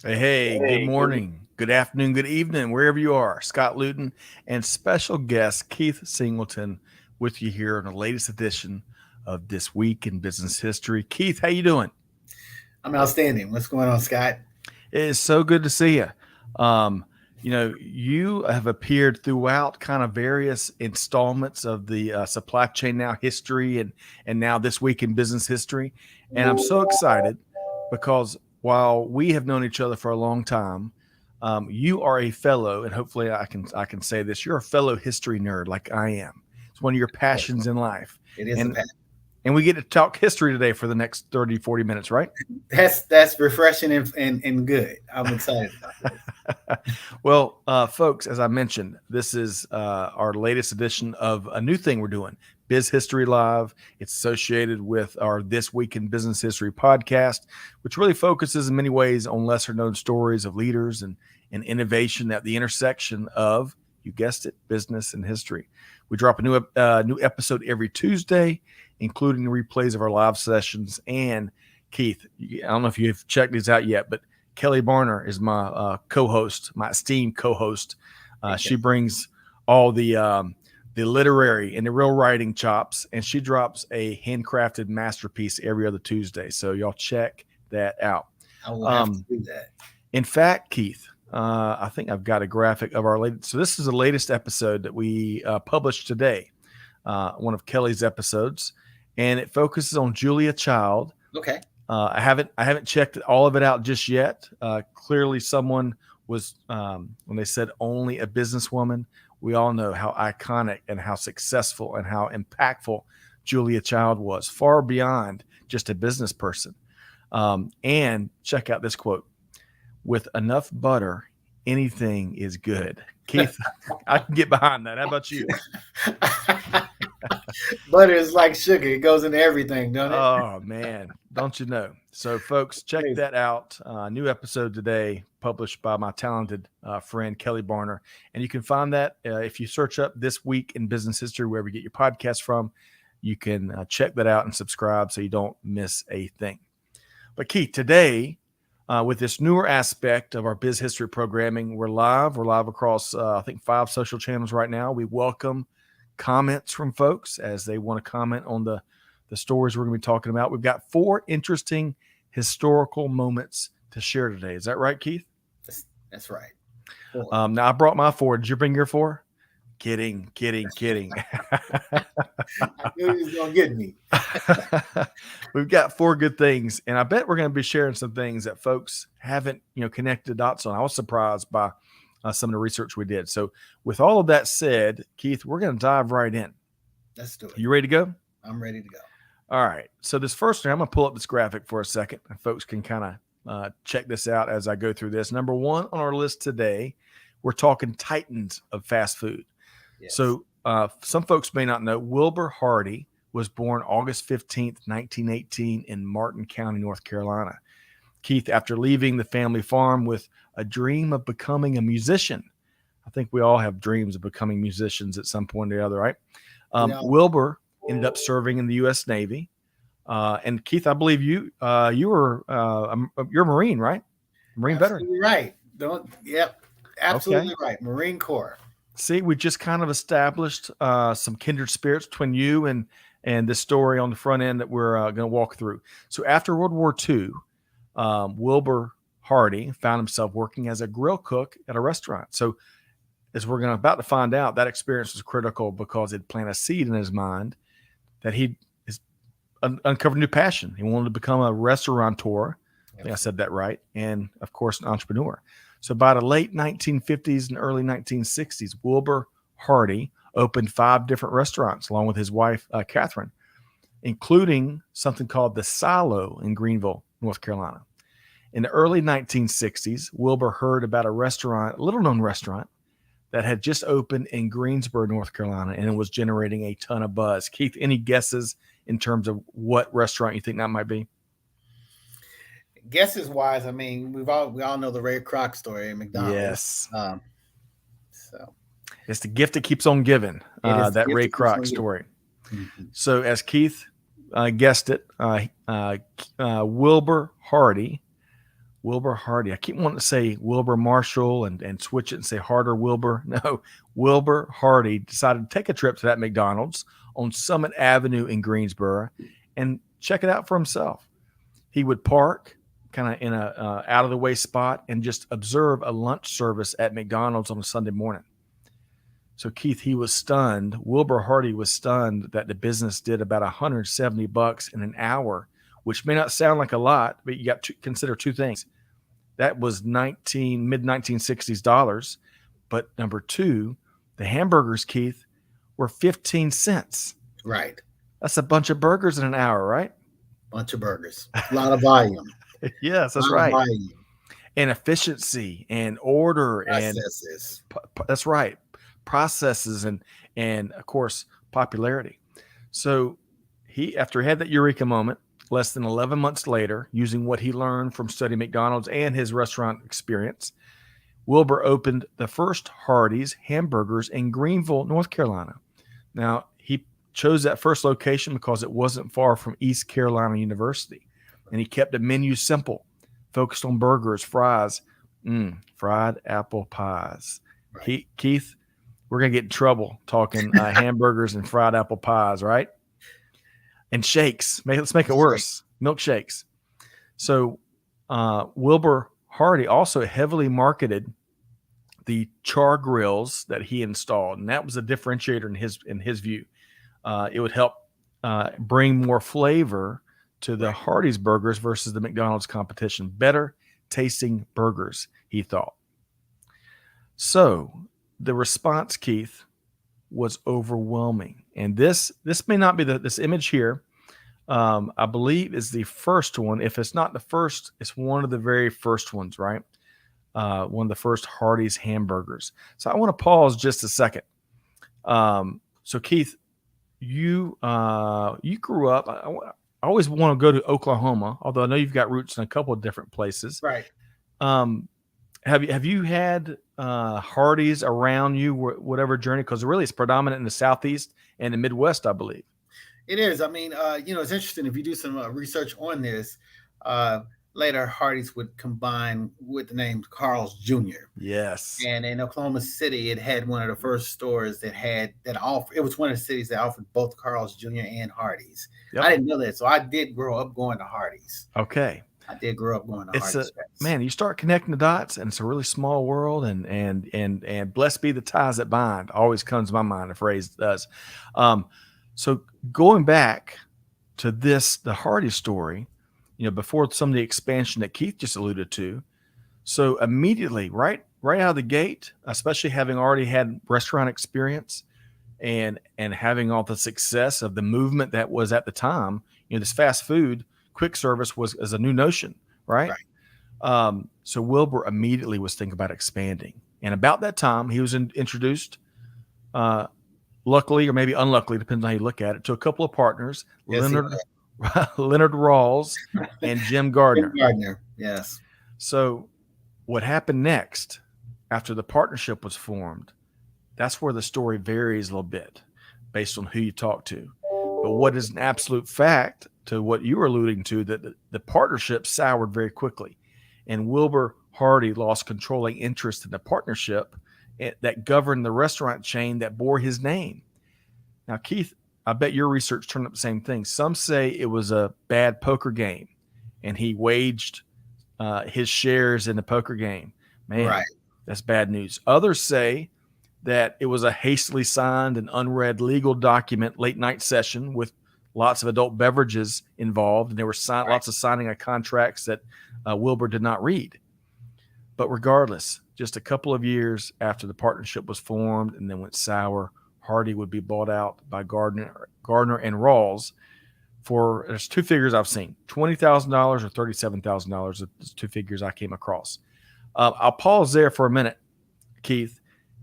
Hey, good morning, good afternoon, good evening, wherever you are. Scott Luton and special guest Keith Singleton with you here on the latest edition of This Week in Business History. Keith, how you doing? I'm outstanding. What's going on, Scott? It is so good to see you. You have appeared throughout kind of various installments of the supply chain now history and now This Week in Business History, and I'm so excited because while we have known each other for a long time, you are a fellow, and hopefully I can say this: you're a fellow history nerd like I am. It's one of your Yes, passions in life, it is a and path. and we get to talk history today for the next 30, 40 minutes, right? That's refreshing and good. I'm excited about this. Well, folks, as I mentioned, this is our latest edition of a new thing we're doing, Biz History Live. It's associated with our This Week in Business History podcast, which really focuses in many ways on lesser known stories of leaders and innovation at the intersection of, you guessed it, business and history. We drop a new episode every Tuesday, including replays of our live sessions. And Keith, I don't know if you've checked these out yet, but Kelly Barner is my co-host, my esteemed co-host. She brings all the literary and the real writing chops, and she drops a handcrafted masterpiece every other Tuesday. So y'all check that out. I will have to do that. In fact, Keith, I think I've got a graphic of our latest. So this is the latest episode that we published today, one of Kelly's episodes, and it focuses on Julia Child. Okay. I haven't checked all of it out just yet. Clearly, someone was when they said only a businesswoman. We all know how iconic and how successful and how impactful Julia Child was, far beyond just a business person. And check out this quote: "With enough butter, anything is good." Keith, I can get behind that. How about you? Butter is like sugar. It goes into everything, don't it? Oh man, don't you know? So, folks, check Amazing. that out. New episode today, published by my talented friend Kelly Barner, and you can find that if you search up "This Week in Business History" wherever you get your podcast from. You can check that out and subscribe so you don't miss a thing. But Keith, today, with this newer aspect of our Biz History programming, we're live. We're live across I think 5 social channels right now. We welcome comments from folks as they want to comment on the stories we're going to be talking about. We've got 4 interesting historical moments to share today. Is that right, Keith? That's right. Cool. Now I brought my 4. Did you bring your 4? Kidding. I knew he was gonna get me. We've got 4 good things, and I bet we're going to be sharing some things that folks haven't, connected the dots on. I was surprised by some of the research we did. So, with all of that said, Keith, we're going to dive right in. Let's do it. You ready to go? I'm ready to go. All right. So this first one, I'm going to pull up this graphic for a second, and folks can kind of check this out as I go through this. Number 1 on our list today, we're talking titans of fast food. Yes. So some folks may not know, Wilbur Hardee was born August 15th, 1918 in Martin County, North Carolina. Keith, after leaving the family farm with a dream of becoming a musician, I think we all have dreams of becoming musicians at some point or the other, right? Wilbur ended up serving in the U.S. Navy. And Keith, I believe you're a Marine, right? Marine veteran. Right. Absolutely right. Marine Corps. See, we just kind of established some kindred spirits between you and this story on the front end that we're going to walk through. So after World War II, Wilbur Hardee found himself working as a grill cook at a restaurant. So as we're about to find out, that experience was critical because it planted a seed in his mind that he uncovered a new passion. He wanted to become a restaurateur. I think I said that right. And of course, an entrepreneur. So by the late 1950s and early 1960s, Wilbur Hardee opened 5 different restaurants along with his wife, Catherine, including something called the Silo in Greenville, North Carolina. In the early 1960s, Wilbur heard about a little-known restaurant, that had just opened in Greensboro, North Carolina, and it was generating a ton of buzz. Keith, any guesses in terms of what restaurant you think that might be? Guesses wise, I mean, we all know the Ray Kroc story at McDonald's. Yes. So it's the gift that keeps on giving. That Ray Kroc story. Mm-hmm. So as Keith guessed it, Wilbur Hardee Wilbur Hardee. I keep wanting to say Wilbur Marshall and switch it and say Harder Wilbur. No, Wilbur Hardee decided to take a trip to that McDonald's on Summit Avenue in Greensboro and check it out for himself. He would park kind of in a out of the way spot and just observe a lunch service at McDonald's on a Sunday morning. So Keith, he was stunned. Wilbur Hardee was stunned that the business did about $170 in an hour, which may not sound like a lot, but you got to consider two things. That was mid 1960s dollars, but number two, the hamburgers, Keith, were 15 cents. Right. That's a bunch of burgers in an hour, right? Bunch of burgers. A lot of volume. Yes, that's right. And efficiency and order processes. That's right. Processes and of course popularity. So after he had that eureka moment, less than 11 months later, using what he learned from studying McDonald's and his restaurant experience, Wilbur opened the first Hardee's hamburgers in Greenville, North Carolina. Now, he chose that first location because it wasn't far from East Carolina University, and he kept the menu simple, focused on burgers, fries, fried apple pies. Right. Keith, we're going to get in trouble talking hamburgers and fried apple pies, right? And shakes. Let's make it worse. Milkshakes. So Wilbur Hardee also heavily marketed the char grills that he installed, and that was a differentiator in his view. It would help bring more flavor to the Hardee's burgers versus the McDonald's competition. Better tasting burgers, he thought. So the response, Keith, was overwhelming. And this may not be this image here. I believe is the first one. If it's not the first, it's one of the very first ones, right? One of the first Hardee's hamburgers. So I want to pause just a second. So Keith, you grew up. I always want to go to Oklahoma, although I know you've got roots in a couple of different places. Right. Have you had Hardee's around you, whatever journey? Because really, it's predominant in the Southeast and the Midwest, I believe. It is. I mean, it's interesting if you do some research on this. Later, Hardee's would combine with the name Carl's Jr. Yes. And in Oklahoma City, it had one of the first stores that offered. It was one of the cities that offered both Carl's Jr. and Hardee's. Yep. I didn't know that, so I did grow up going to Hardee's. Okay. I did grow up going to Hardee's. Man, you start connecting the dots, and it's a really small world. And blessed be the ties that bind. Always comes to my mind. A phrase does. So going back to the Hardee story, before some of the expansion that Keith just alluded to. So immediately, right out of the gate, especially having already had restaurant experience and having all the success of the movement that was at the time, this fast food, quick service is a new notion, right? So Wilbur immediately was thinking about expanding. And about that time, he was introduced, luckily or maybe unluckily, depends on how you look at it, to a couple of partners, yes, Leonard Rawls and Jim Gardner. Yes. So what happened next after the partnership was formed, that's where the story varies a little bit based on who you talk to. But what is an absolute fact to what you were alluding to, that the partnership soured very quickly. And Wilbur Hardee lost controlling interest in the partnership that governed the restaurant chain that bore his name. Now, Keith, I bet your research turned up the same thing. Some say it was a bad poker game, and he waged his shares in the poker game. Man, That's bad news. Others say that it was a hastily signed and unread legal document late night session with lots of adult beverages involved, and there were lots of signing of contracts that Wilbur did not read. But regardless, just a couple of years after the partnership was formed and then went sour, Hardee would be bought out by Gardner and Rawls for, there's two figures I've seen, $20,000 or $37,000. That's two figures I came across. I'll pause there for a minute, Keith.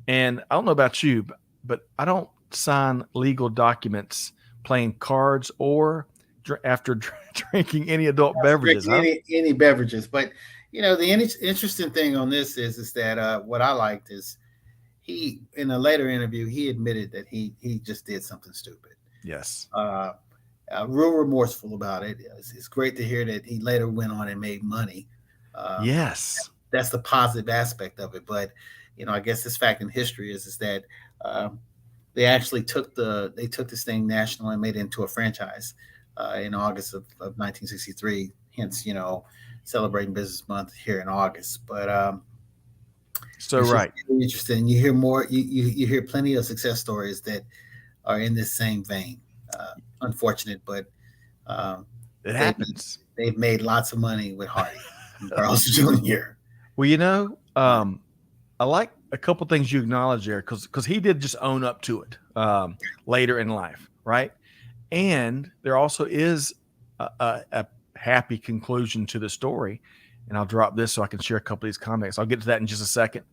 And I don't know about you, but I don't sign legal documents playing cards or after drinking any adult beverages. Any beverages. But, the interesting thing on this is that what I liked is, he, in a later interview, he admitted that he just did something stupid. Yes. Real remorseful about it. It's great to hear that he later went on and made money. Yes. That's the positive aspect of it. But I guess this fact in history is that um, they actually took this thing national and made it into a franchise in August of 1963. Hence, celebrating Business Month here in August. But So it's just right. really interesting. You hear more. You hear plenty of success stories that are in this same vein. Unfortunate, but um, It they've happens. they've made lots of money with Hardee and Charles Jr. Well, I like a couple things you acknowledge there because he did just own up to it later in life, right? And there also is a happy conclusion to the story. And I'll drop this so I can share a couple of these comments. I'll get to that in just a second.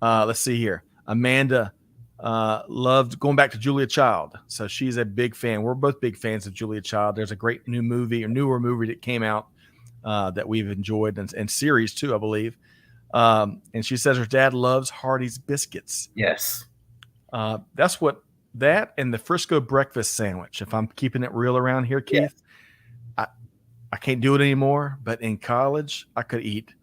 Let's see here. Amanda loved going back to Julia Child. So she's a big fan. We're both big fans of Julia Child. There's a great new movie or newer movie that came out that we've enjoyed and series too, I believe. And she says her dad loves Hardee's biscuits. Yes. That's what that and the Frisco breakfast sandwich. If I'm keeping it real around here, Keith, Yes. I can't do it anymore. But in college, I could eat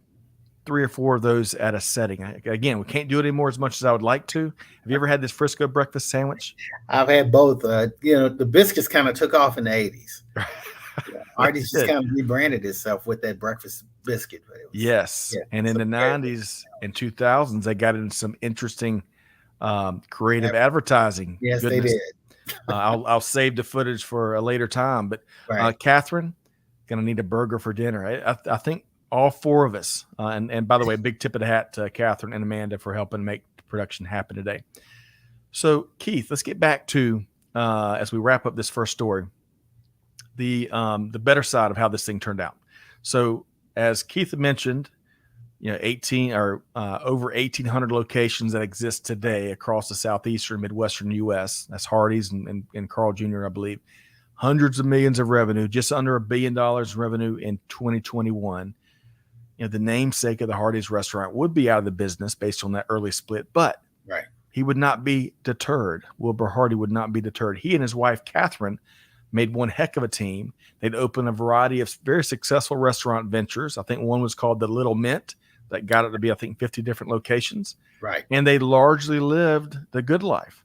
3 or 4 of those at a setting. Again, we can't do it anymore as much as I would like to. Have you ever had this Frisco breakfast sandwich? I've had both. The biscuits kind of took off in the 80s. Hardee's just kind of rebranded itself with that breakfast biscuit. Yes. Yeah, and in the 90s and 2000s, they got into some interesting creative advertising. Yes, Goodness. they did. I'll save the footage for a later time. But Catherine, going to need a burger for dinner. I think all 4 of us, and by the way, big tip of the hat to Catherine and Amanda for helping make the production happen today. So, Keith, let's get back to, as we wrap up this first story, the better side of how this thing turned out. So, as Keith mentioned, 18 or over 1,800 locations that exist today across the southeastern, midwestern U.S. That's Hardee's and Carl Jr., I believe. Hundreds of millions of revenue, just under $1 billion in revenue in 2021. The namesake of the Hardee's restaurant would be out of the business based on that early split, but he would not be deterred. Wilbur Hardee would not be deterred. He and his wife, Catherine, made one heck of a team. They'd opened a variety of very successful restaurant ventures. I think one was called The Little Mint that got it to be, 50 different locations. Right. And they largely lived the good life.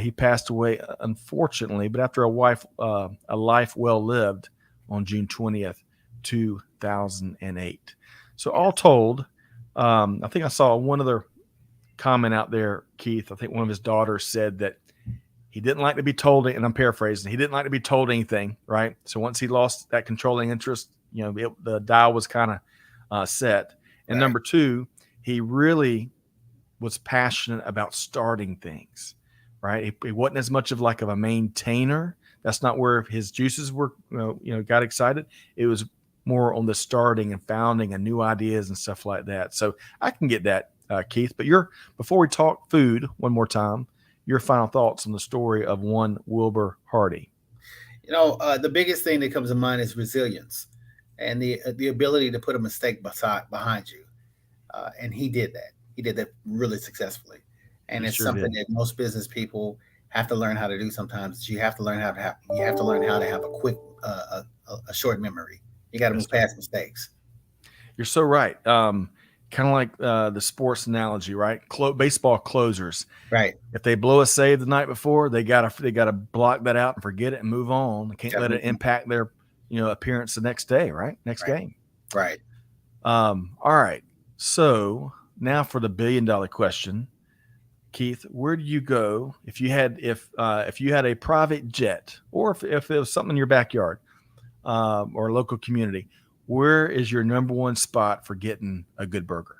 He passed away, unfortunately, but after a life well lived on June 20th, 2008. So all told, I think I saw one other comment out there, Keith. I think one of his daughters said that he didn't like to be told, and I'm paraphrasing, he didn't like to be told anything, right? So once he lost that controlling interest, the dial was kind of set. And number 2, he really was passionate about starting things, right? He wasn't as much of a maintainer. That's not where his juices were, got excited. It was more on the starting and founding and new ideas and stuff like that. So I can get that, Keith. But before we talk food one more time, your final thoughts on the story of one Wilbur Hardee. The biggest thing that comes to mind is resilience and the ability to put a mistake behind you. And he did that. He did that really successfully. And it's something that most business people have to learn how to do sometimes. You have to learn how to have a quick, a short memory. You got to move past mistakes. You're so right. Kind of like the sports analogy, right? Baseball closers. Right. If they blow a save the night before, they gotta block that out and forget it and move on. They can't let it impact their appearance the next day, right? Next game. Right. All right. So now for the $1 billion question, Keith, where do you go if you had a private jet, or if it was something in your backyard or a local community? Where is your number one spot for getting a good burger?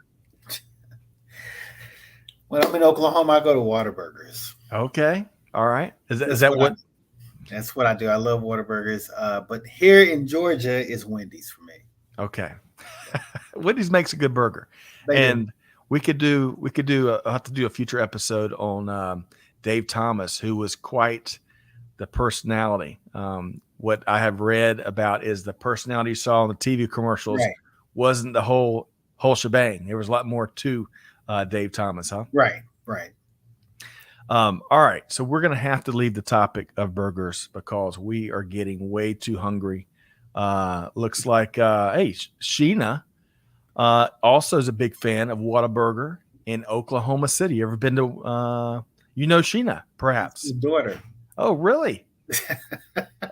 When I'm in Oklahoma, I go to Whataburgers. Okay. All right. Is that what? That's what I do. I love Whataburgers. But here in Georgia is Wendy's for me. Okay. Wendy's makes a good burger. And we could do I'll have to do a future episode on Dave Thomas, who was quite the personality. What I have read about is the personality you saw in the TV commercials wasn't the whole shebang. There was a lot more to Dave Thomas, huh? Right. All right. So we're going to have to leave the topic of burgers because we are getting way too hungry. Looks like, hey, Sheena Also is a big fan of Whataburger in Oklahoma City. You ever been to, Sheena, That's perhaps? his daughter. Oh, really?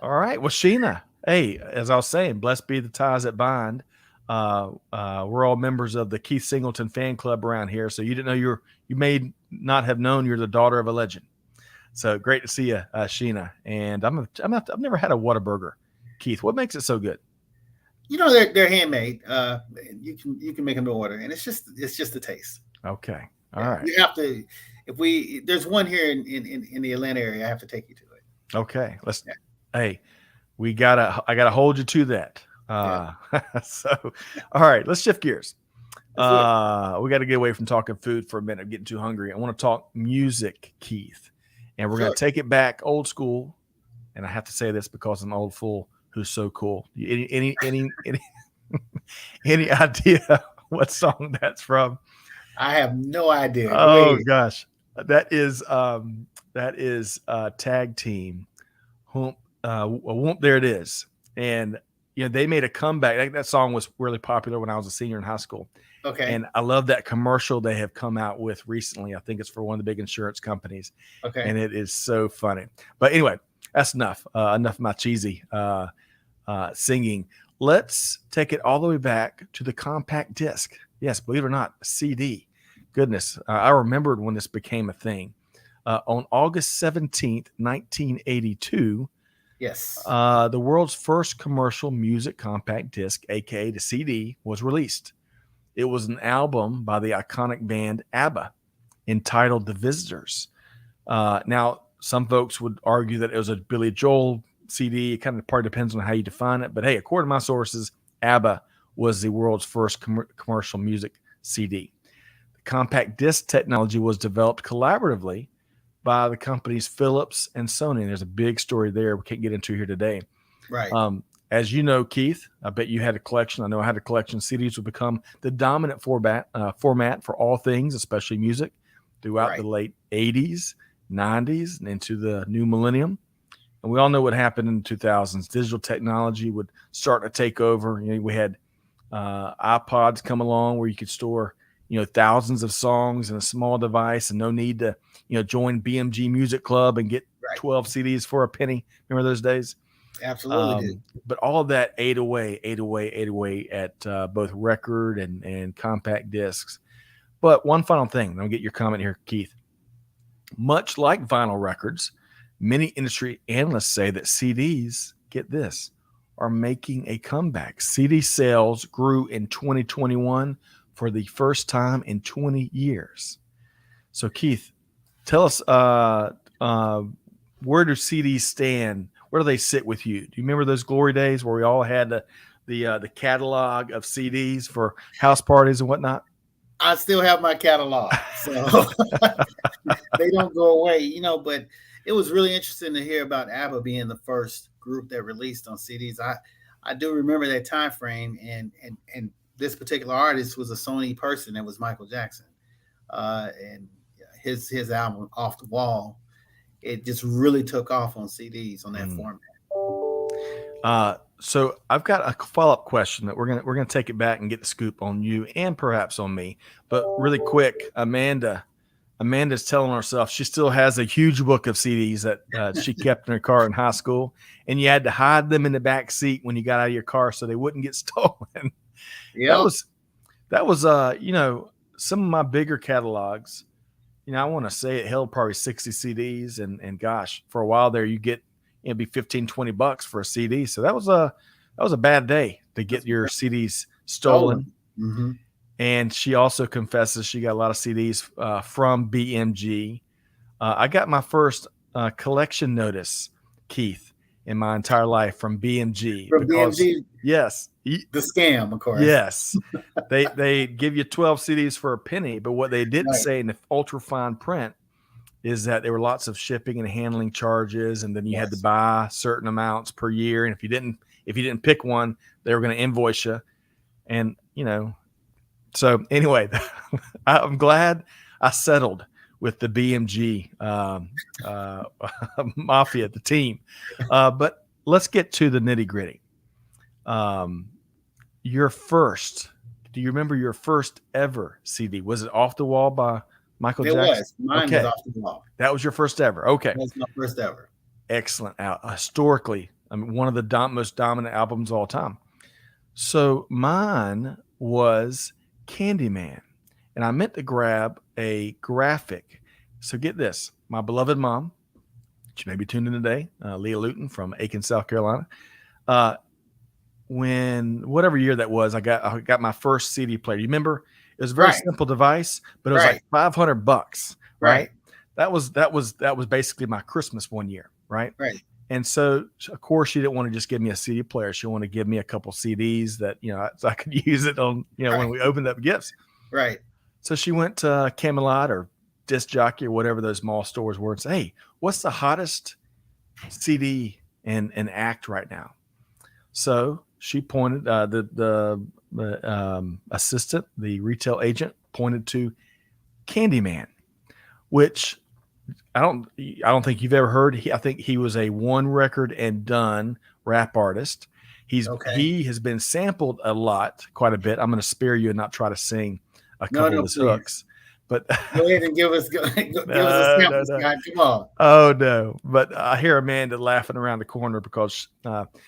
All right. Well, Sheena, hey, as I was saying, blessed be the ties that bind. We're all members of the Keith Singleton fan club around here. So you didn't know you may not have known you're the daughter of a legend. So great to see you, Sheena. And I've never had a Whataburger. Keith, what makes it so good? They're handmade. You can make them to order, and it's just the taste. Okay. All Yeah, right. you have to. If there's one here in the Atlanta area, I have to take you to it. Okay. Yeah, Hey, I gotta hold you to that. yeah. So, all right, let's shift gears. Let's do it. We got to get away from talking food for a minute. I'm getting too hungry. I want to talk music, Keith, and we're going Sure. to take it back old school. And I have to say this because I'm an old fool who's so cool. Any idea what song that's from? I have no idea. Go Oh ahead. gosh, that is Tag Team. Whoop, whoop, there it is. And they made a comeback. That song was really popular when I was a senior in high school. Okay. And I love that commercial they have come out with recently. I think it's for one of the big insurance companies, Okay. and it is so funny. But anyway, that's enough. Enough of my cheesy singing. Let's take it all the way back to the compact disc. Yes, believe it or not, CD. Goodness, I remembered when this became a thing. On August 17th, 1982, Yes. the world's first commercial music compact disc, aka the CD, was released. It was an album by the iconic band ABBA entitled The Visitors. Now, some folks would argue that it was a Billy Joel CD. It kind of part depends on how you define it. But hey, according to my sources, ABBA was the world's first commercial music CD. The compact disc technology was developed collaboratively by the companies Philips and Sony. And there's a big story there we can't get into here today. Right. As you know, Keith, I bet you had a collection. I know I had a collection. CDs would become the dominant format for all things, especially music, throughout the late 80s, 90s, and into the new millennium. And we all know what happened in the 2000s. Digital technology would start to take over. We had iPods come along where you could store, thousands of songs in a small device and no need to, join BMG Music Club and get 12 CDs for a penny. Remember those days? Absolutely did. But all of that ate away at both record and compact discs. But one final thing, I'll get your comment here, Keith. Much like vinyl records, many industry analysts say that CDs, get this, are making a comeback. CD sales grew in 2021 for the first time in 20 years. So, Keith, tell us, where do CDs stand? Where do they sit with you? Do you remember those glory days where we all had the catalog of CDs for house parties and whatnot? I still have my catalog, so they don't go away, But it was really interesting to hear about ABBA being the first group that released on CDs. I do remember that time frame, and this particular artist was a Sony person. It was Michael Jackson, and his album Off the Wall. It just really took off on CDs on that format. So I've got a follow-up question that we're gonna take it back and get the scoop on you and perhaps on me. But really quick, Amanda's telling herself she still has a huge book of CDs that she kept in her car in high school, and you had to hide them in the back seat when you got out of your car so they wouldn't get stolen. Yeah, that was some of my bigger catalogs. I want to say it held probably 60 CDs, and gosh, for a while there you get it'd be $15-$20 for a CD. So that was a bad day to get your CDs stolen. Mm-hmm. And she also confesses she got a lot of CDs from BMG. I got my first collection notice, Keith, in my entire life from BMG. From BMG, yes, the scam, of course. Yes, they give you 12 CDs for a penny, but what they didn't say in the ultra fine print is that there were lots of shipping and handling charges, and then you had to buy certain amounts per year. And if you didn't pick one, they were going to invoice you. And so anyway, I'm glad I settled with the BMG mafia, the team. But let's get to the nitty gritty. Your first Do you remember your first ever CD? Was it Off the Wall by Michael It Jackson? was. Mine was Okay. Off the Wall. That was your first ever. Okay. That was my first ever. Excellent. Historically, I mean, one of the most dominant albums of all time. So mine was Candyman. And I meant to grab a graphic. So get this. My beloved mom, she may be tuned in today, Leah Luton from Aiken, South Carolina. When whatever year that was, I got my first CD player. You remember? It was a very simple device, but it was like $500, right? That was basically my Christmas one year, right? Right. And so, of course, she didn't want to just give me a CD player. She wanted to give me a couple CDs that, so I could use it on, when we opened up gifts. Right. So she went to Camelot or Disc Jockey or whatever those mall stores were and said, hey, what's the hottest CD and act right now? So she pointed, the assistant, the retail agent pointed to Candyman, which I don't think you've ever heard. I think he was a one record and done rap artist. He has been sampled quite a bit. I'm going to spare you and not try to sing a couple of his hooks. But go ahead and give us a sample, Scott. Come on. Oh no! But I hear Amanda laughing around the corner because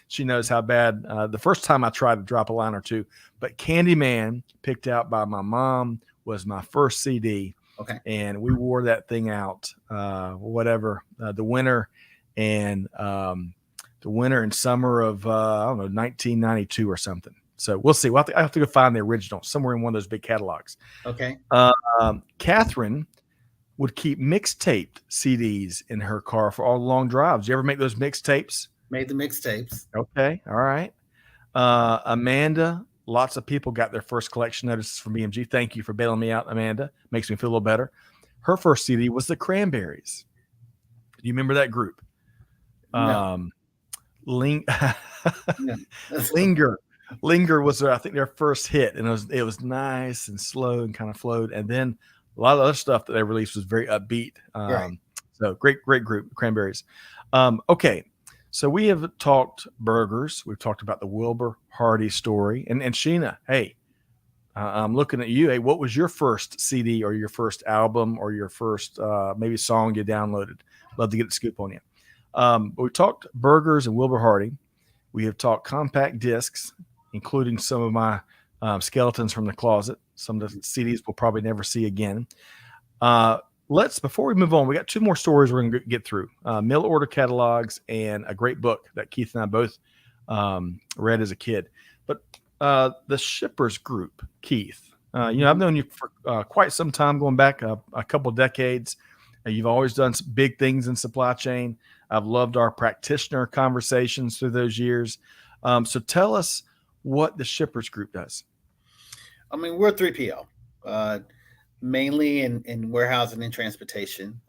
she knows how bad. The first time I tried to drop a line or two, but Candyman, picked out by my mom, was my first CD. Okay. And we wore that thing out, the winter and summer of, 1992 or something. So we'll see. I have to go find the original somewhere in one of those big catalogs. Okay. Catherine would keep mixtaped CDs in her car for all the long drives. You ever make those mixtapes? Made the mixtapes. Okay. All right. Amanda, lots of people got their first collection notices from BMG. Thank you for bailing me out, Amanda. Makes me feel a little better. Her first CD was the Cranberries. Do you remember that group? No. Linger was, I think, their first hit, and it was nice and slow and kind of flowed. And then a lot of other stuff that they released was very upbeat. Right. So great group, Cranberries. Okay. So we have talked burgers. We've talked about the Wilbur Hardee story. And Sheena, hey, I'm looking at you. Hey, what was your first CD or your first album or your first maybe song you downloaded? Love to get the scoop on you. But we talked burgers and Wilbur Hardee. We have talked compact discs, including some of my skeletons from the closet. Some of the CDs we'll probably never see again. Before we move on, we got two more stories we're going to get through. Mail order catalogs and a great book that Keith and I both read as a kid. But the Shippers Group, Keith, I've known you for quite some time, going back a couple decades. You've always done some big things in supply chain. I've loved our practitioner conversations through those years. So tell us what the Shippers Group does. I mean, we're 3PL. Mainly in warehousing and transportation.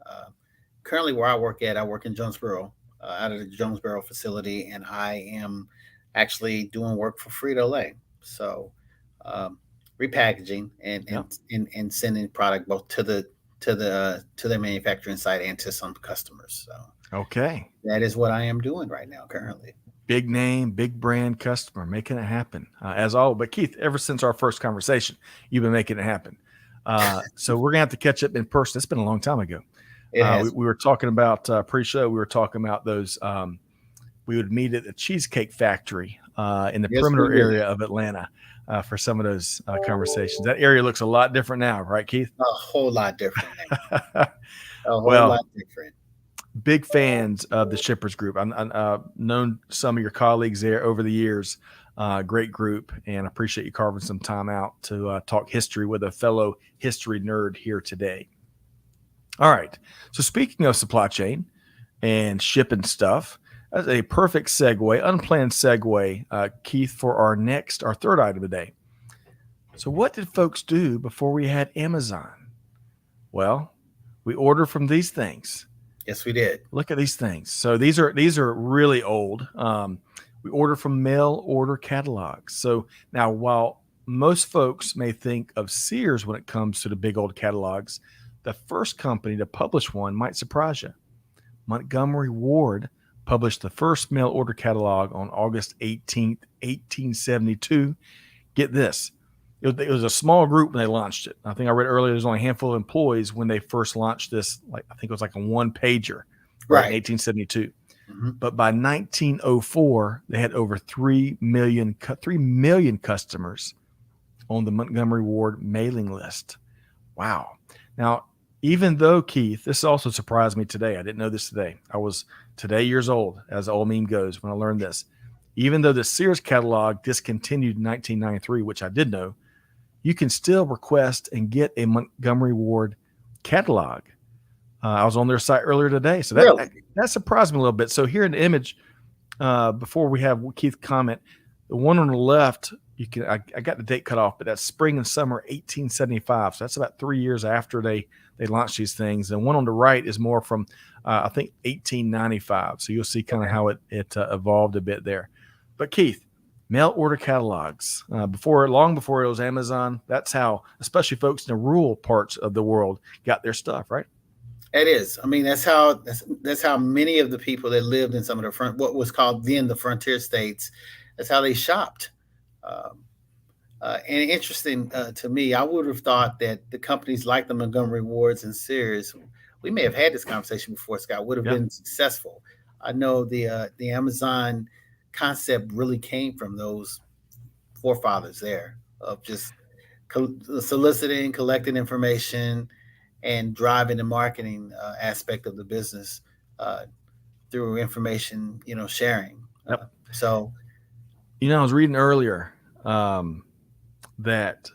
Currently, where I work in Jonesboro, out of the Jonesboro facility, and I am actually doing work for Frito-Lay. So, repackaging and sending product both to their manufacturing site and to some customers. So, okay, that is what I am doing right now currently. Big name, big brand customer, making it happen as always. But Keith, ever since our first conversation, you've been making it happen. So we're gonna have to catch up in person. It's been a long time ago. We were talking about pre-show. We were talking about those. We would meet at the Cheesecake Factory in the perimeter area of Atlanta for some of those conversations. That area looks a lot different now, right, Keith? A whole lot different now. A whole lot different. Big fans of the Shippers Group. I've known some of your colleagues there over the years. Great group, and appreciate you carving some time out to talk history with a fellow history nerd here today. All right. So speaking of supply chain and shipping stuff, that's a perfect segue, unplanned segue, Keith, for our third item today. So what did folks do before we had Amazon? Well, we ordered from these things. Yes, we did. Look at these things. So these are really old. We order from mail order catalogs. So now, while most folks may think of Sears when it comes to the big old catalogs, the first company to publish one might surprise you. Montgomery Ward published the first mail order catalog on August 18th, 1872. Get this. it was a small group when they launched it. I think I read earlier there's only a handful of employees when they first launched this. Like I think it was like a one pager, right, in 1872. Mm-hmm. But by 1904, they had over 3 million customers on the Montgomery Ward mailing list. Wow. Now, even though, Keith, this also surprised me today. I didn't know this today. I was today years old, as the old meme goes, when I learned this. Even though the Sears catalog discontinued in 1993, which I did know, you can still request and get a Montgomery Ward catalog. I was on their site earlier today, so that surprised me a little bit. So here in the image, before we have Keith comment, the one on the left, I got the date cut off, but that's spring and summer 1875. So that's about 3 years after they launched these things. And one on the right is more from I think 1895. So you'll see kind of how it evolved a bit there. But Keith, mail order catalogs long before it was Amazon. That's how, especially folks in the rural parts of the world, got their stuff, right? It is. I mean, that's how many of the people that lived in some of what was called then the frontier states, that's how they shopped. And interesting to me, I would have thought that the companies like the Montgomery Wards and Sears, we may have had this conversation before, Scott, would have been successful. I know the Amazon concept really came from those forefathers there of just soliciting, collecting information, and driving the marketing aspect of the business through information, sharing. Yep. So, I was reading earlier that,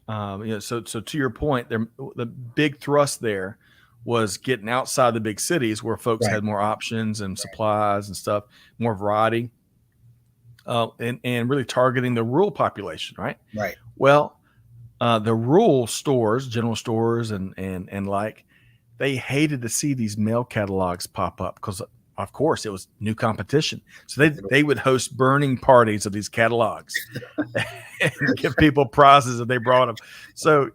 so to your point, the big thrust there was getting outside the big cities where folks had more options and supplies and stuff, more variety, and really targeting the rural population, right? Right. Well, the rural stores, general stores and like, they hated to see these mail catalogs pop up because, of course, it was new competition. So they would host burning parties of these catalogs and give people prizes if they brought them. So,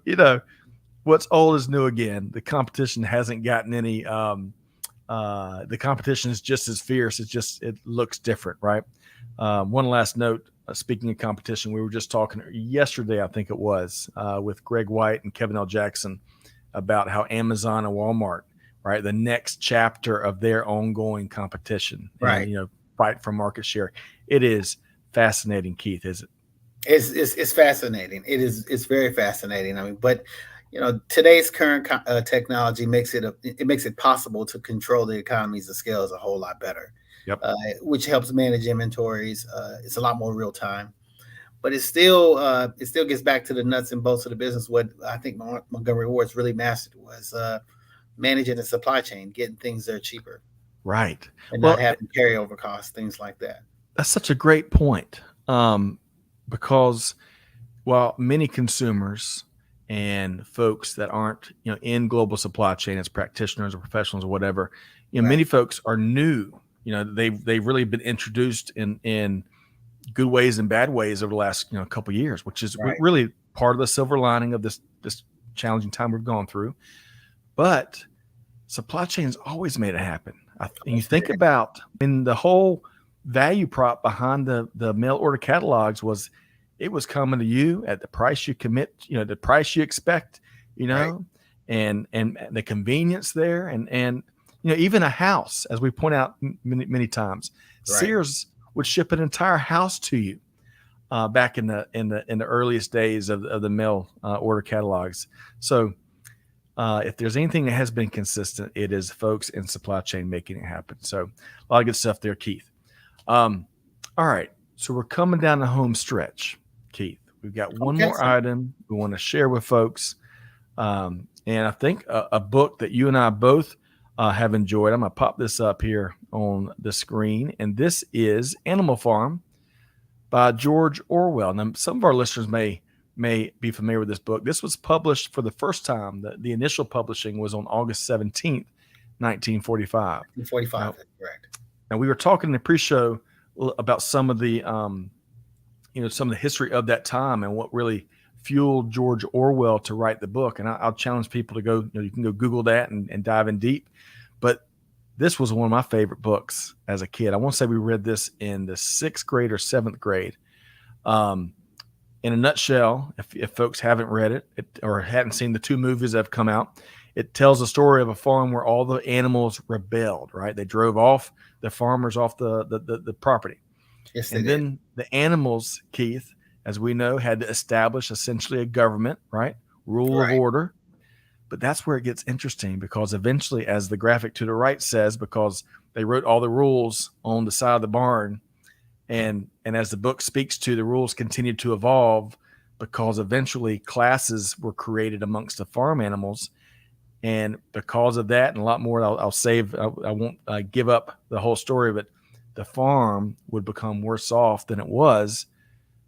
what's old is new again. The competition hasn't gotten any. The competition is just as fierce. It looks different, right? One last note. Speaking of competition, we were just talking yesterday, I think it was, with Greg White and Kevin L. Jackson about how Amazon and Walmart, right, the next chapter of their ongoing competition, right, and, fight for market share. It is fascinating, Keith, is it? It's fascinating. It's very fascinating. I mean, but today's current technology makes it possible to control the economies of scale a whole lot better. Yep. Which helps manage inventories. It's a lot more real time, but it still gets back to the nuts and bolts of the business. What I think Montgomery Ward's really mastered was managing the supply chain, getting things there cheaper, right, and not having carryover costs, things like that. That's such a great point, because while many consumers and folks that aren't in global supply chain as practitioners or professionals or whatever, many folks are new. They've really been introduced in good ways and bad ways over the last couple of years, which is really part of the silver lining of this challenging time we've gone through. But supply chain's always made it happen. You think about the whole value prop behind the mail order catalogs was it was coming to you at the price you commit, the price you expect, and the convenience there, and even a house, as we point out many times, Sears would ship an entire house to you back in the earliest days of the mail order catalogs. So if there's anything that has been consistent, it is folks in supply chain making it happen. So a lot of good stuff there, Keith. All right, so we're coming down the home stretch, Keith. We've got one more item we want to share with folks, and I think a book that you and I both have enjoyed. I'm going to pop this up here on the screen. And this is Animal Farm by George Orwell. Now, some of our listeners may be familiar with this book. This was published for the first time. The initial publishing was on August 17th, 1945. 45, correct. And we were talking in the pre-show about some of the, some of the history of that time and what really fueled George Orwell to write the book. And I'll challenge people to go, you can go Google that and dive in deep. But this was one of my favorite books as a kid. I want to say we read this in the 6th grade or 7th grade. in a nutshell, if folks haven't read it or hadn't seen the 2 movies that have come out, it tells a story of a farm where all the animals rebelled, right? They drove off the farmers off the property. Yes, they And did. then the animals, Keith, as we know, had to establish essentially a government, right? Rule of Right. order. But that's where it gets interesting, because eventually, as the graphic to the right says, because they wrote all the rules on the side of the barn, and as the book speaks to, the rules continued to evolve, because eventually classes were created amongst the farm animals. And because of that and a lot more, I'll save, I won't give up the whole story, but the farm would become worse off than it was,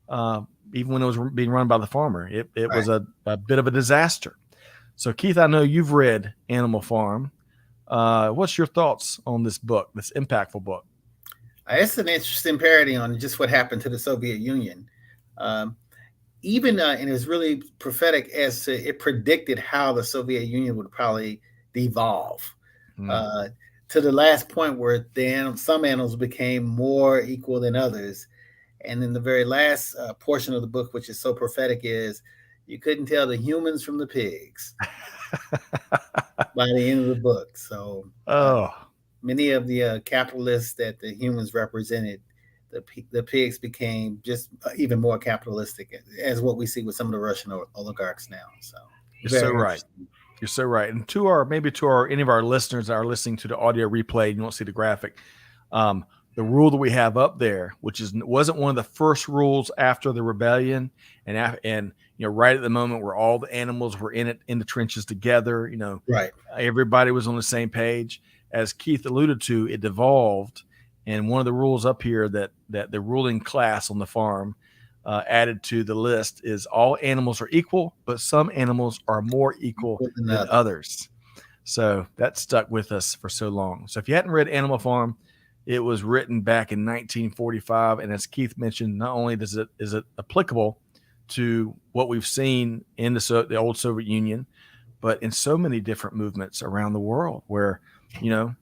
uh, even when it was being run by the farmer. It Right. was a bit of a disaster. So, Keith, I know you've read Animal Farm. What's your thoughts on this book, this impactful book? It's an interesting parody on just what happened to the Soviet Union. Um, Even and it's really prophetic as to it predicted how the Soviet Union would probably devolve Mm. uh, to the last point where some animals became more equal than others. And then the very last portion of the book, which is so prophetic, is you couldn't tell the humans from the pigs by the end of the book. So Oh, many of the capitalists that the humans represented, the pigs became just even more capitalistic, as what we see with some of the Russian oligarchs now. So you're so very right. interesting. You're so right. And to our, maybe to our, any of our listeners that are listening to the audio replay, and you won't see the graphic. Um, the rule that we have up there, which wasn't one of the first rules after the rebellion, and right at the moment where all the animals were in the trenches together, Right. everybody was on the same page. As Keith alluded to, it devolved, and one of the rules up here that the ruling class on the farm added to the list is all animals are equal, but some animals are more equal With than another. others. So that stuck with us for so long. So if you hadn't read Animal Farm, it was written back in 1945, and as Keith mentioned, not only is it applicable to what we've seen in the old Soviet Union, but in so many different movements around the world where you know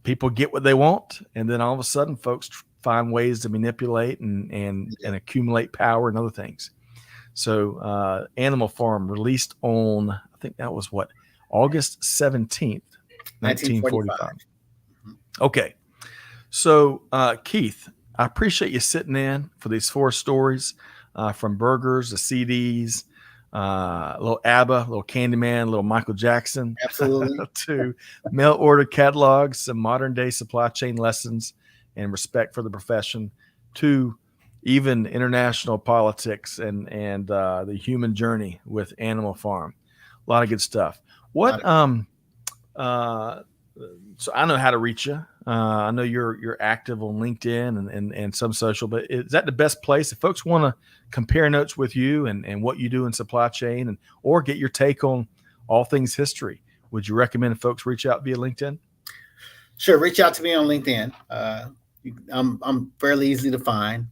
people get what they want, and then all of a sudden, folks find ways to manipulate and accumulate power and other things. So, Animal Farm released on, I think that was what, August 17th, 1945. 1945. Okay. So, Keith, I appreciate you sitting in for these 4 stories, from burgers to CDs, a little ABBA, a little Candyman, a little Michael Jackson, Absolutely. to mail order catalogs, some modern day supply chain lessons, and respect for the profession, to even international politics and the human journey with Animal Farm. A lot of good stuff. What uh, so I know how to reach you. I know you're active on LinkedIn and some social, but is that the best place if folks want to compare notes with you and what you do in supply chain, or get your take on all things history? Would you recommend folks reach out via LinkedIn? Sure. Reach out to me on LinkedIn. I'm fairly easy to find.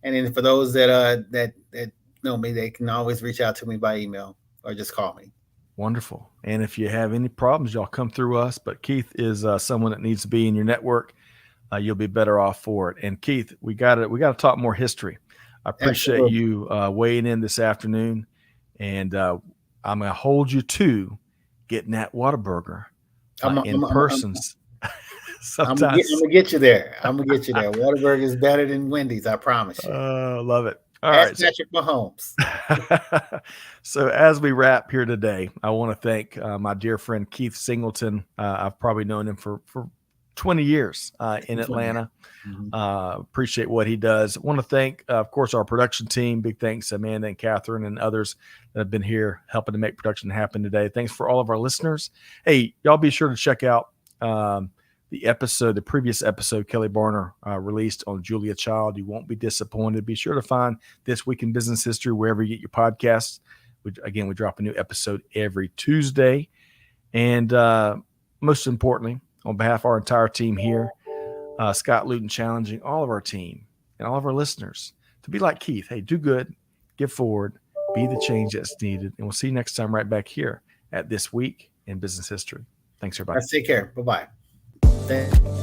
And then for those that know me, they can always reach out to me by email or just call me. Wonderful. And if you have any problems, y'all come through us. But Keith is someone that needs to be in your network. You'll be better off for it. And Keith, we got to talk more history. I appreciate Absolutely. you weighing in this afternoon, and I'm going to hold you to getting that Whataburger in person. I'm Sometimes. gonna get you there. I'm gonna get you there. Whataburger is better than Wendy's. I promise you. Love it. All Ask right. Patrick Mahomes. So as we wrap here today, I want to thank my dear friend Keith Singleton. I've probably known him for 20 years in Atlanta. Mm-hmm. Appreciate what he does. I want to thank, of course, our production team. Big thanks to Amanda and Catherine and others that have been here helping to make production happen today. Thanks for all of our listeners. Hey, y'all be sure to check out the previous episode Kelly Barner released on Julia Child. You won't be disappointed. Be sure to find This Week in Business History wherever you get your podcasts. We drop a new episode every Tuesday. And most importantly, on behalf of our entire team here, Scott Luton challenging all of our team and all of our listeners to be like Keith. Hey, do good, give forward, be the change that's needed. And we'll see you next time right back here at This Week in Business History. Thanks, everybody. Take care. Bye-bye. Thanks.